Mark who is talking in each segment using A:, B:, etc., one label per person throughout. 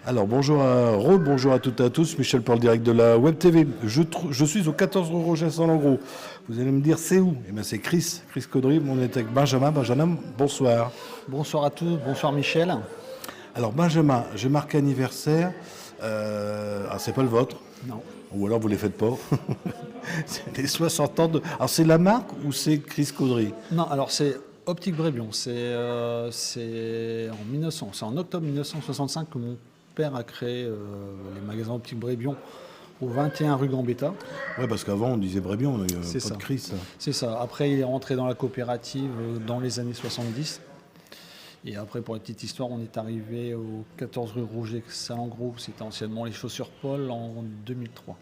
A: Alors bonjour à toutes et à tous, Michel pour le direct de la Web TV. Je suis au 14 rue Roger Salengro. Vous allez me dire c'est où? Eh bien c'est Chris Caudry, on est avec Benjamin. Benjamin, bonsoir.
B: Bonsoir à tous, bonsoir Michel.
A: Alors Benjamin, je marque anniversaire. C'est pas le vôtre?
B: Non.
A: Ou alors vous les faites pas. C'est les 60 ans de... Alors c'est la marque ou c'est Chris Caudry?
B: Non, alors c'est Optique Brébion. C'est en octobre 1965 que mon père a créé les magasins Optique Brébion au 21 rue Gambetta.
A: Ouais, parce qu'avant on disait Brébion, pas
B: ça.
A: de Chris.
B: C'est ça. Après il est rentré dans la coopérative dans les années 70. Et après, pour la petite histoire, on est arrivé au 14 rue Roger Salengro, c'était anciennement les Chaussures Paul, en 2003.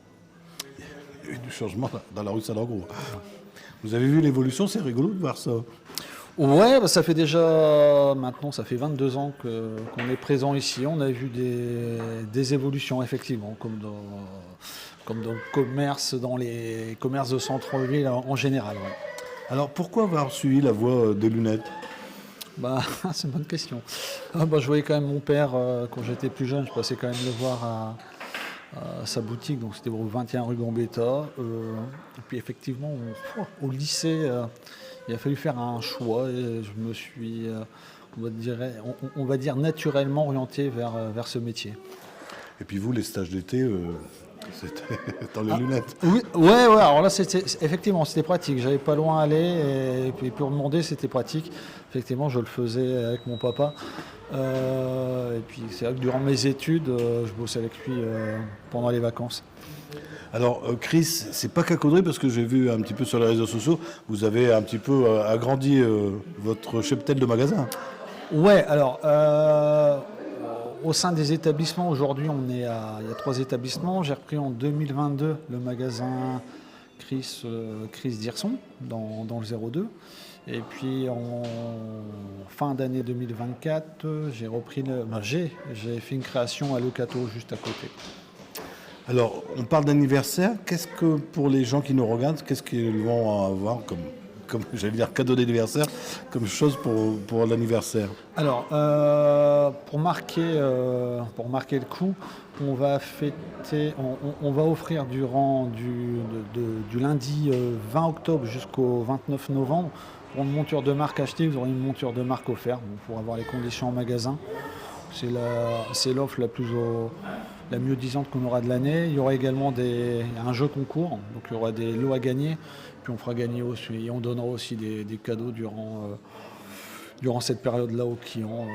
A: Il y a eu du changement dans la rue Salengro. Vous avez vu l'évolution, c'est rigolo de voir ça.
B: Ouais, bah ça fait déjà, maintenant, ça fait 22 ans qu'on est présent ici. On a vu des évolutions, effectivement, comme dans le commerce, dans les commerces de centre-ville en général. Ouais.
A: Alors pourquoi avoir suivi la voie des lunettes?
B: Bah, c'est une bonne question. Je voyais quand même mon père, quand j'étais plus jeune, je passais quand même le voir à sa boutique, donc c'était au 21 rue Gambetta. Et puis effectivement, au lycée, il a fallu faire un choix et je me suis, on va dire naturellement orienté vers ce métier.
A: Et puis vous, les stages d'été, c'était dans les lunettes.
B: Oui, ouais, alors là, effectivement, c'était pratique. J'avais pas loin à aller et puis pour demander, c'était pratique. Effectivement, je le faisais avec mon papa. Et puis c'est vrai que durant mes études, je bossais avec lui pendant les vacances.
A: Alors Chris, c'est pas qu'à Caudry parce que j'ai vu un petit peu sur les réseaux sociaux, vous avez un petit peu agrandi votre cheptel de magasin.
B: Ouais, alors au sein des établissements, aujourd'hui il y a 3 établissements. J'ai repris en 2022 le magasin Chris d'Hirson dans le 02. Et puis en fin d'année 2024, j'ai fait une création à Locato juste à côté.
A: Alors, on parle d'anniversaire. Qu'est-ce que, pour les gens qui nous regardent, qu'est-ce qu'ils vont avoir comme j'allais dire, cadeau d'anniversaire, comme chose pour l'anniversaire?
B: Alors, pour marquer le coup, on va fêter, on va offrir durant du lundi 20 octobre jusqu'au 29 novembre, pour une monture de marque achetée, vous aurez une monture de marque offerte pour avoir les conditions en magasin. C'est l'offre la mieux disante qu'on aura de l'année. Il y aura également un jeu concours, donc il y aura des lots à gagner. Puis on fera gagner aussi, et on donnera aussi des cadeaux durant cette période-là aux clients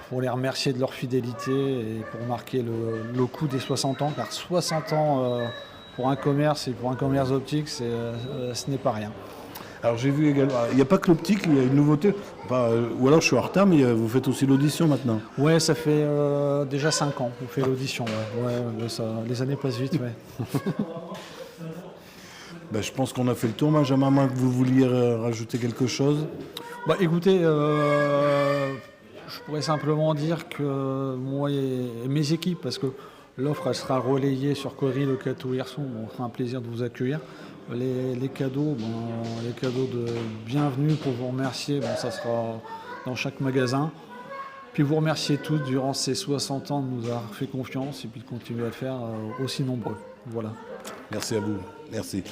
B: pour les remercier de leur fidélité et pour marquer le coup des 60 ans, car 60 ans pour un commerce et pour un commerce optique, ce n'est pas rien.
A: Alors j'ai vu également, il n'y a pas que l'optique, il y a une nouveauté, ou alors je suis en retard, mais vous faites aussi l'audition maintenant.
B: Ouais, ça fait déjà 5 ans qu'on fait l'audition. Ouais, les années passent vite. Ouais.
A: Je pense qu'on a fait le tour, Benjamin, à moins que vous vouliez rajouter quelque chose.
B: Écoutez, je pourrais simplement dire que moi et mes équipes, parce que l'offre elle sera relayée sur Caudry, Locato, Hirson, on fera un plaisir de vous accueillir. Les cadeaux de bienvenue pour vous remercier, ça sera dans chaque magasin. Puis vous remercier tous durant ces 60 ans de nous avoir fait confiance et puis de continuer à le faire aussi nombreux. Voilà.
A: Merci à vous. Merci.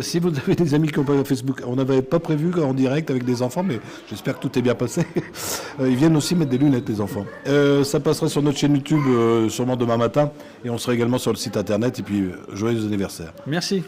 A: Si vous avez des amis qui ont pas Facebook, on n'avait pas prévu en direct avec des enfants, mais j'espère que tout est bien passé. Ils viennent aussi mettre des lunettes, les enfants. Ça passera sur notre chaîne YouTube sûrement demain matin et on sera également sur le site internet. Et puis, joyeux anniversaire.
B: Merci.